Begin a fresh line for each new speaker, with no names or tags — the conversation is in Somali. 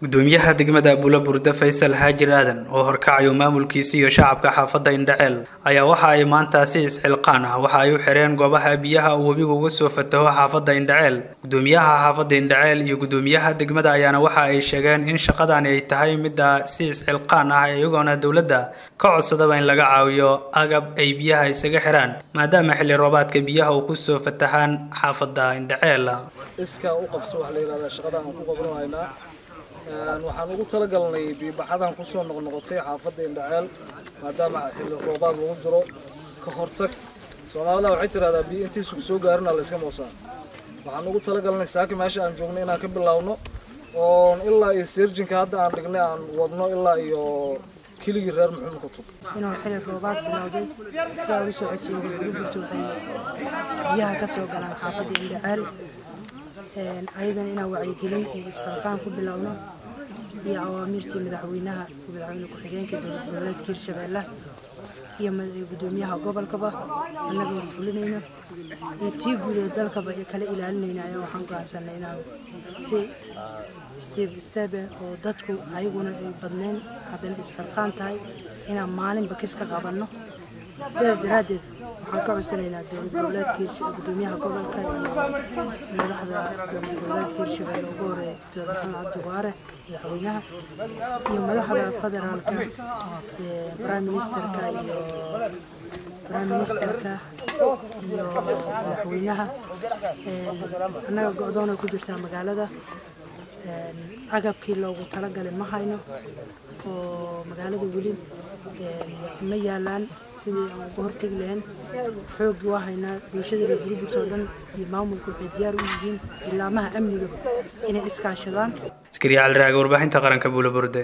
gudoomiyaha degmada Bulaburde Faysal Haajir Aadan oo horkacayo maamulkiisa iyo shacabka xaafadda Indhaceel ayaa waxa ay maanta si isxilqaan ah waxa ay u xireen goobaha biyaha oo webiga uga soo fataho xaafadda Indhaceel. Gudoomiyaha xaafadda Indhaceel iyo gudoomiyaha degmada ayaana waxa ay sheegeen in shaqadan ay tahay mid si isxilqaan ah iyagoona dawladda ka codsadaba in laga caawiyo agab ay biyaha isaga xiraan maadaama xilli roobaadka biyaha uu ku soo fatahaan xaafadda Indhaceel.
iska u qabso wax la yiraahdo shaqadan aan ku qabanaynaa waxaan ugu talagalnay biibaxadan ku soo noqnoqotay xaafadda Indhaceel maadaama xilli roobaad lagu jiro ka hortag Soomaalida waxay tiraahdaa biyo intii soo gaarina la iska moosaa waxaan ugu talagalnay saaki meesha aan joogno inaan ka bilaawno oo ilaa iyo surgeonka hadda aan dhignay aan wadno ilaa iyo kiligi reer Maxamed Kutub
inuu xilli roobaad bilowday sida uu soo codsiyo Bulaburde biyaha ka soo galaan xaafadda Indhaceel أيضاً إنه وعي جلين إسقاطان كبلاونا هي أوامرتي مدعوينها كحجين كدولة دولات كير شبالة هي قدوميها قبل كبا أنا بفلنينا يتيجوا ذلك كبا كلا إلى لنا يا وحنقا سنينا استيب ودتكو أيقونا بدنين هذا إسقاطان تاي إنا مالين بكسك قبلنا ساز درادد وحنقا سنينا دولات كير قدوميها قبل كاي مدحدا دولات كير شبال وقوري دكتور محمد عبد الوهاب مدحوينها iyo madaxda federaalka prime ministerka iyo madaxweynaha anaga go'doon ku jirta magaalada agabkii loogu talagalay ma hayno oo magaalada wali ma yaalaan sidii aan ugu hortagi lahayn xoog waa haynaa bulshada reer Bulaburde oo dhan iyo maamulku waxay diyaar u yihiin ilaamaha amniga inay iskaashadaan
Askari Cali Raage warbaahinta qaranka Bulaburde.